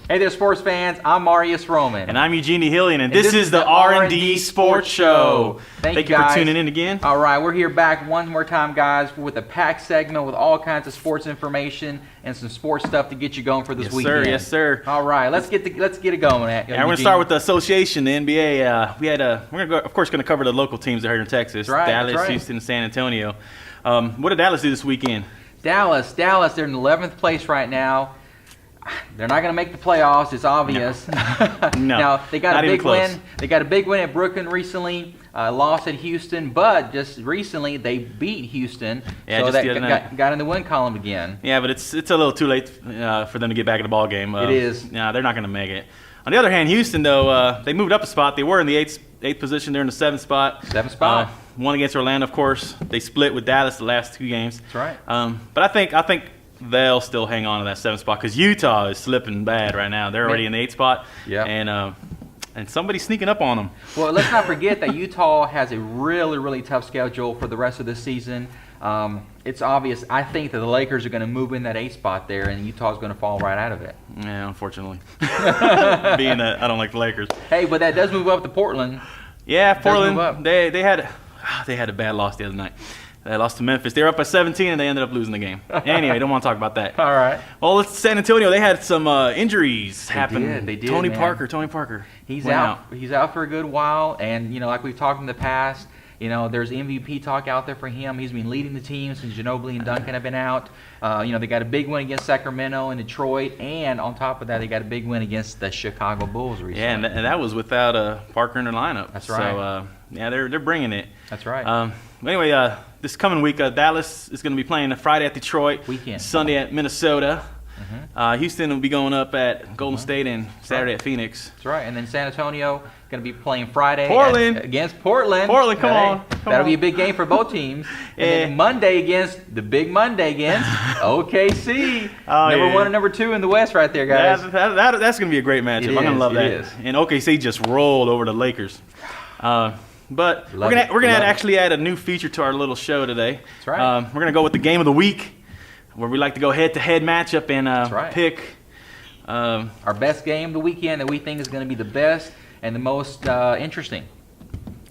Hey there, sports fans. I'm Marius Roman. And I'm Eugene Hillian, and this is the R&D Sports Show. Thank you guys for tuning in again. All right, we're here back one more time, guys, with a packed segment with all kinds of sports information and some sports stuff to get you going for this weekend. Yes, sir. All right, let's get it going. Yeah, we're going to start with the association, the NBA. Of course, going to cover the local teams that are here in Texas. That's right, Dallas, Houston, and San Antonio. What did Dallas do this weekend? Dallas, they're in 11th place right now. They're not going to make the playoffs. It's obvious. No. Now they got Not a even big close. win. They got a big win at Brooklyn recently. Lost at Houston, but just recently they beat Houston. Yeah, so just the other that night. got in the win column again. Yeah, but it's a little too late for them to get back in the ball game. It is. No, they're not going to make it. On the other hand, Houston, though, they moved up a spot. They were in the eighth position. They're in the seventh spot. Seventh spot. One against Orlando, of course. They split with Dallas the last two games. That's right. But I think they'll still hang on to that seventh spot because Utah is slipping bad right now. They're already in the eighth spot. Yeah. And somebody's sneaking up on them. Well, let's not forget that Utah has a really, really tough schedule for the rest of this season. It's obvious. I think that the Lakers are going to move in that eighth spot there, and Utah's going to fall right out of it. Yeah, unfortunately. Being that I don't like the Lakers. Hey, but that does move up to Portland. Yeah, Move Portland. up. They had a bad loss the other night. They lost to Memphis. They were up by 17, and they ended up losing the game. Anyway, don't want to talk about that. All right. Well, it's San Antonio. They had some injuries happen. They did, Tony man. Parker. He's went out. He's out for a good while, and like we've talked in the past, there's MVP talk out there for him. He's been leading the team since Ginobili and Duncan have been out. They got a big win against Sacramento and Detroit, and on top of that, they got a big win against the Chicago Bulls recently. Yeah, and that was without Parker in their lineup. That's right. So they're bringing it. That's right. Anyway, this coming week, Dallas is going to be playing Friday at Detroit, Weekend. Sunday at Minnesota. Mm-hmm. Houston will be going up at Golden State and Saturday at Phoenix. That's right. And then San Antonio going to be playing Friday Portland. against Portland. Portland, come on. That'll be a big game for both teams. And then Monday against OKC. Number one and number two in the West right there, guys. That's going to be a great matchup. It I'm going to is, love it that. is. And OKC just rolled over the Lakers. But Love we're it. gonna Love it. actually add a new feature to our little show today. That's right. We're gonna go with the game of the week, where we like to go head-to-head matchup and right. pick. Our best game of the weekend that we think is going to be the best and the most interesting.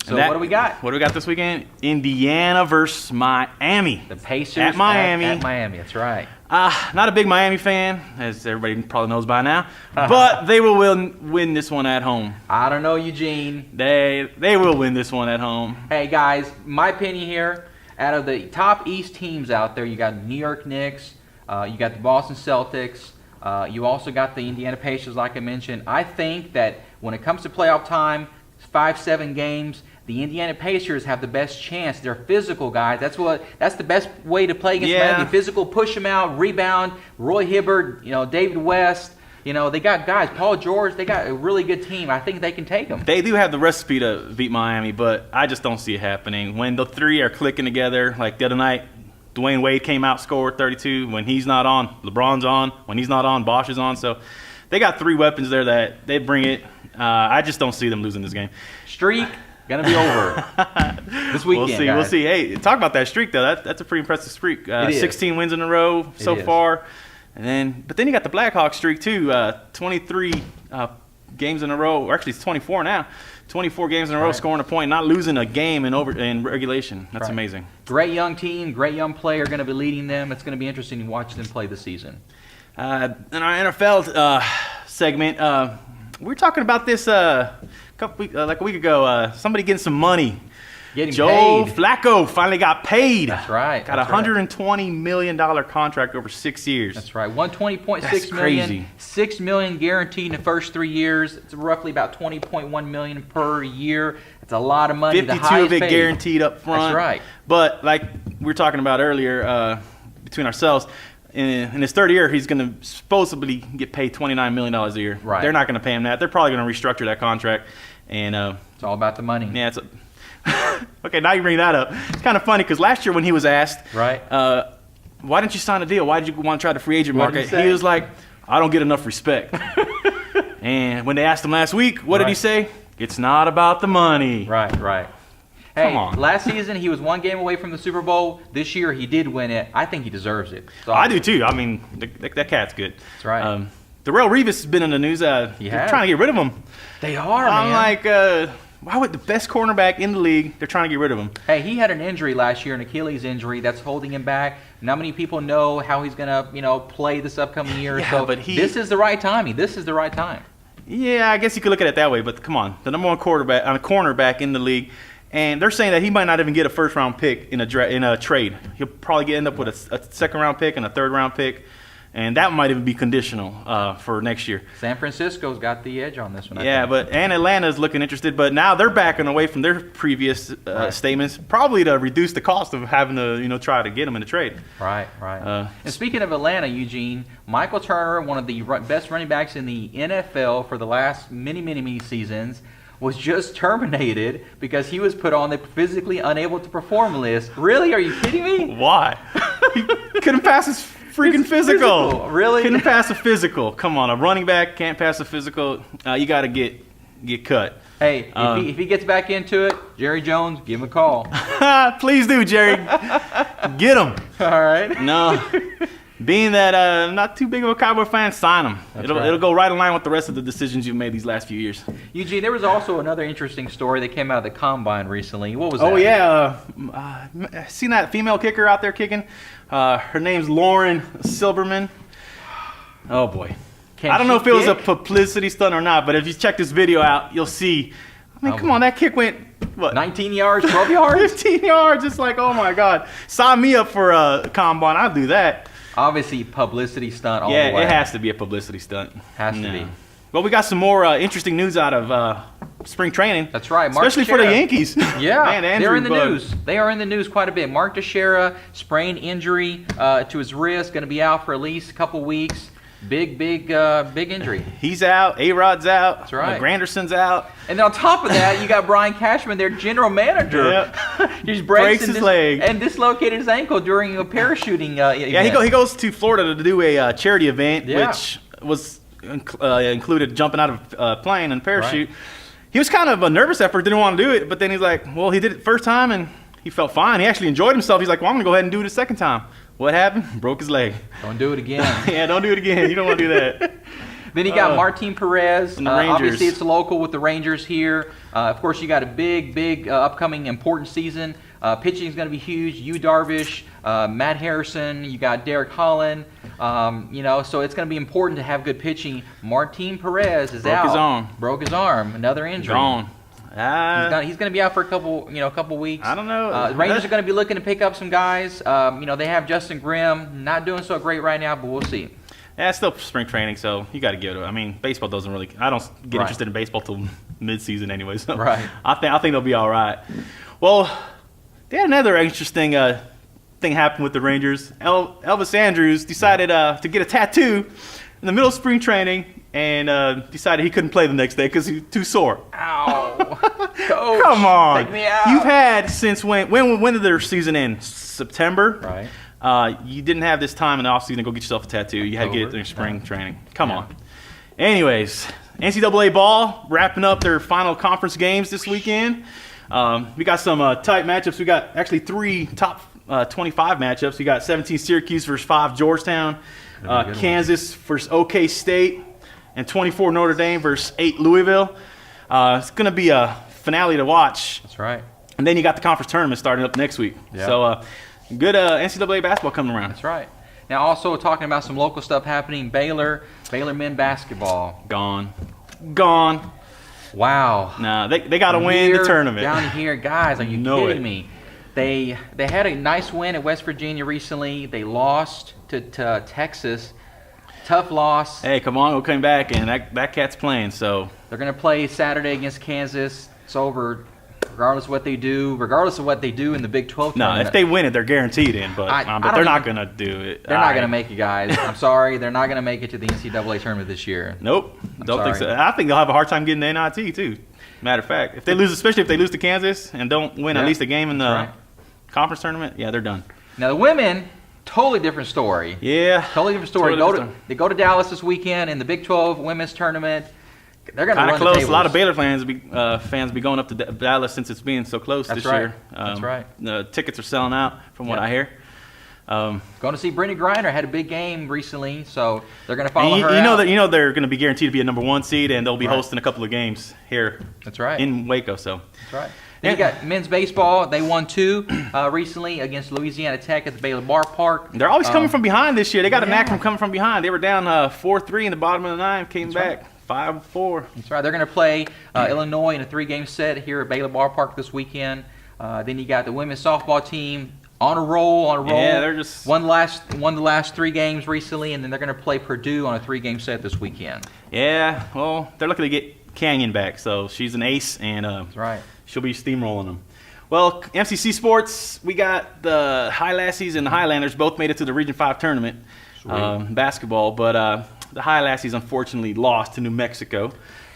So what do we got? What do we got this weekend? Indiana versus Miami. The Pacers at Miami. At Miami, that's right. Not a big Miami fan, as everybody probably knows by now, but they will win this one at home. I don't know, Eugene. They will win this one at home. Hey, guys, my opinion here, out of the top East teams out there, you got New York Knicks, you got the Boston Celtics, you also got the Indiana Pacers, like I mentioned. I think that when it comes to playoff time, 5-7 games, the Indiana Pacers have the best chance. They're physical, guys. That's the best way to play against Miami. Physical, push them out, rebound. Roy Hibbert, David West. They got guys. Paul George. They got a really good team. I think they can take them. They do have the recipe to beat Miami, but I just don't see it happening. When the three are clicking together, like the other night, Dwayne Wade came out, scored 32. When he's not on, LeBron's on. When he's not on, Bosh is on. So they got three weapons there that they bring it. I just don't see them losing this game. Streak gonna be over this weekend. We'll see. Guys. We'll see. Hey, talk about that streak though. That's a pretty impressive streak. 16 wins in a row so far, but then you got the Blackhawks streak too. 23 games in a row, or actually it's 24 now. 24 games in a row, scoring a point, not losing a game in regulation. That's amazing. Great young team, great young player going to be leading them. It's going to be interesting to watch them play this season. In our NFL segment, we were talking about this like a week ago. Somebody getting some money. Joe Flacco finally got paid. That's right. Got a $120 million contract over 6 years. That's right. $120.6 million. $6 million guaranteed in the first 3 years. It's roughly about $20.1 million per year. It's a lot of money. 52 of it guaranteed up front. That's right. But like we were talking about earlier, between ourselves, in his third year, he's going to supposedly get paid $29 million a year. Right. They're not going to pay him that. They're probably going to restructure that contract. And it's all about the money. Yeah, okay, now you bring that up. It's kind of funny because last year when he was asked, why didn't you sign a deal? Why did you want to try the free agent market? He was like, I don't get enough respect. And when they asked him last week, what did he say? It's not about the money. Right. Hey, Come on. Last season he was one game away from the Super Bowl. This year he did win it. I think he deserves it. I do too. I mean, that cat's good. That's right. Darrell Revis has been in the news. They're trying to get rid of him. They are, I'm man. like, why would the best cornerback in the league, they're trying to get rid of him? Hey, he had an injury last year, an Achilles injury that's holding him back. Not many people know how he's going to, play this upcoming year. Yeah, so but this is the right timing. This is the right time. Yeah, I guess you could look at it that way. But come on, the number one cornerback in the league. And they're saying that he might not even get a first-round pick in a trade. He'll probably end up with a second-round pick and a third-round pick, and that might even be conditional for next year. San Francisco's got the edge on this one. Yeah, and Atlanta's looking interested, but now they're backing away from their previous statements, probably to reduce the cost of having to try to get him in a trade. Right. And speaking of Atlanta, Eugene, Michael Turner, one of the best running backs in the NFL for the last many seasons, was just terminated because he was put on the physically unable to perform list. Really? Are you kidding me? Why? He couldn't pass his freaking physical. Really? Couldn't pass a physical. Come on, a running back can't pass a physical. You got to get cut. Hey, if he gets back into it, Jerry Jones, give him a call. Please do, Jerry. Get him. All right. No. Being that I'm not too big of a Cowboy fan, sign him. It'll go right in line with the rest of the decisions you've made these last few years. Eugene, there was also another interesting story that came out of the Combine recently. What was that? Oh, yeah. Seen that female kicker out there kicking? Her name's Lauren Silberman. Oh, boy. I don't know if it was a publicity stunt or not, but if you check this video out, you'll see. I mean, come on, that kick went, what? 19 yards, 12 yards? 15 yards. It's like, oh, my God. Sign me up for a Combine. I'll do that. Obviously, publicity stunt all the way. Yeah, it has to be a publicity stunt. Has to be. Well, we got some more interesting news out of spring training. That's right. Especially for the Yankees. Yeah, Man, they're in the news. They are in the news quite a bit. Mark Teixeira, sprained injury to his wrist, going to be out for at least a couple weeks. Big injury. He's out. A-Rod's out. That's right. Granderson's out. And then on top of that, you got Brian Cashman, their general manager. Yep. He breaks his leg and dislocated his ankle during a parachuting event. Yeah, he goes to Florida to do a charity event, which was included jumping out of a plane and parachute. Right. He was kind of a nervous at first, didn't want to do it, but then he's like, well, he did it the first time and he felt fine. He actually enjoyed himself. He's like, well, I'm going to go ahead and do it a second time. What happened? Broke his leg. Don't do it again. Yeah, don't do it again. You don't want to do that. Then you got Martin Perez. And the Rangers. Obviously, it's local with the Rangers here. Of course, you got a big upcoming important season. Pitching is going to be huge. Yu Darvish, Matt Harrison. You got Derek Holland. So it's going to be important to have good pitching. Martin Perez is out. Broke his arm. Another injury. Gone. He's going to be out for a couple weeks. I don't know. The Rangers are going to be looking to pick up some guys. They have Justin Grimm, not doing so great right now, but we'll see. Yeah, it's still spring training, so you got to give it. I mean, baseball doesn't really. I don't get interested in baseball till mid-season anyway. So I think they'll be all right. Well, they had another interesting thing happen with the Rangers. Elvis Andrus decided to get a tattoo in the middle of spring training. And decided he couldn't play the next day because he was too sore. Ow. Coach, come on. take me out. You've had since when did their season end? September? Right. You didn't have this time in the offseason to go get yourself a tattoo. You had to get it during spring training. Come on. Anyways, NCAA ball wrapping up their final conference games this weekend. We got some tight matchups. We got actually 3 top 25 matchups. We got 17 Syracuse versus 5 Georgetown. Kansas versus OK State. And 24 Notre Dame versus 8 Louisville. It's going to be a finale to watch. That's right. And then you got the conference tournament starting up next week. Yeah. So good NCAA basketball coming around. That's right. Now also talking about some local stuff happening. Baylor men basketball. Gone. Wow. Nah, they got to win the tournament. Down here, guys, are you kidding me? They had a nice win at West Virginia recently. They lost to Texas. Tough loss. Hey, come on, we'll come back, and that cat's playing. So they're going to play Saturday against Kansas. It's over, regardless of what they do in the Big 12 tournament. No, if they win it, they're guaranteed in, but they're not going to do it. They're not going to make it, guys. I'm sorry. They're not going to make it to the NCAA tournament this year. Nope. Don't think so. I think they'll have a hard time getting the NIT, too. Matter of fact, especially if they lose to Kansas and don't win at least a game in the conference tournament, they're done. Now, the women... Totally different story. Yeah. Totally different story. They go to Dallas this weekend in the Big 12 women's tournament. They're going to run the tables. A lot of Baylor fans be going up to Dallas since it's being so close this year. That's right. The tickets are selling out from what I hear. Going to see Brittany Griner. Had a big game recently, so they're going to follow her. You know they're going to be guaranteed to be a number 1 seed, and they'll be hosting a couple of games here. That's right. In Waco. So that's right. Then you got men's baseball. They won 2 recently against Louisiana Tech at the Baylor Ballpark. They're always coming from behind this year. They got a knack from coming from behind. They were down 4-3 in the bottom of the 9th, came back 5-4. That's right. They're going to play Illinois in a 3-game set here at Baylor Ballpark this weekend. Then you got the women's softball team on a roll. Yeah, they're just won the last 3 games recently, and then they're going to play Purdue on a 3-game set this weekend. Yeah, well, they're looking to get Canyon back, so she's an ace, and that's right. She'll be steamrolling them. Well, MCC sports, we got the Highlassies and the Highlanders both made it to the Region 5 tournament, basketball, but the Highlassies unfortunately lost to New Mexico.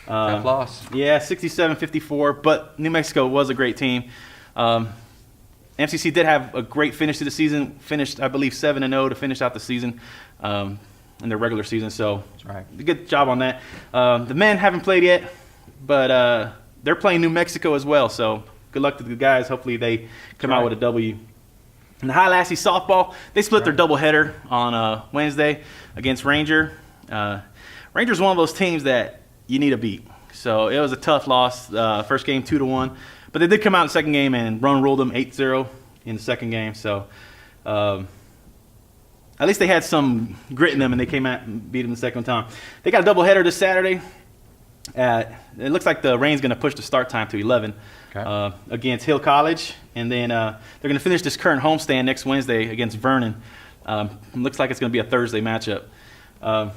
Tough loss. Yeah, 67-54, but New Mexico was a great team. MCC did have a great finish to the season, finished, I believe, 7-0 to finish out the season in their regular season, so that's right. Good job on that. The men haven't played yet, but they're playing New Mexico as well, so good luck to the guys. Hopefully they come out with a W. And the Highlassie softball, they split their doubleheader on Wednesday against Ranger. Ranger's one of those teams that you need to beat. So it was a tough loss. First game 2-1. But they did come out in the second game and ruled them 8-0 in the second game. So at least they had some grit in them, and they came out and beat them the second time. They got a doubleheader this Saturday. It looks like the rain's going to push the start time to 11 against Hill College. And then they're going to finish this current homestand next Wednesday against Vernon. Looks like it's going to be a Thursday matchup. The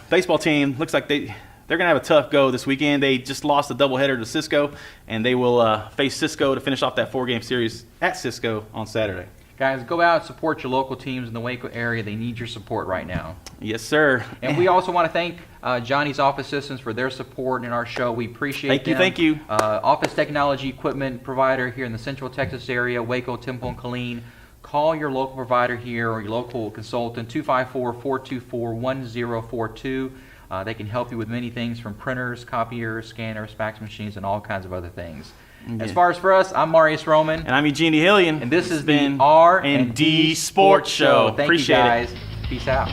baseball team looks like they're going to have a tough go this weekend. They just lost a doubleheader to Cisco, and they will face Cisco to finish off that 4-game series at Cisco on Saturday. Guys, go out and support your local teams in the Waco area. They need your support right now. Yes, sir. And we also want to thank Johnny's Office Systems for their support in our show. We appreciate them. Thank you. Office technology equipment provider here in the Central Texas area, Waco, Temple, and Killeen. Call your local provider here or your local consultant, 254-424-1042. They can help you with many things from printers, copiers, scanners, fax machines, and all kinds of other things. Yeah. As far as for us, I'm Marius Roman. And I'm Eugene Hillian. And this has been R&D Sports Show. Thank Appreciate you guys. it. Peace out.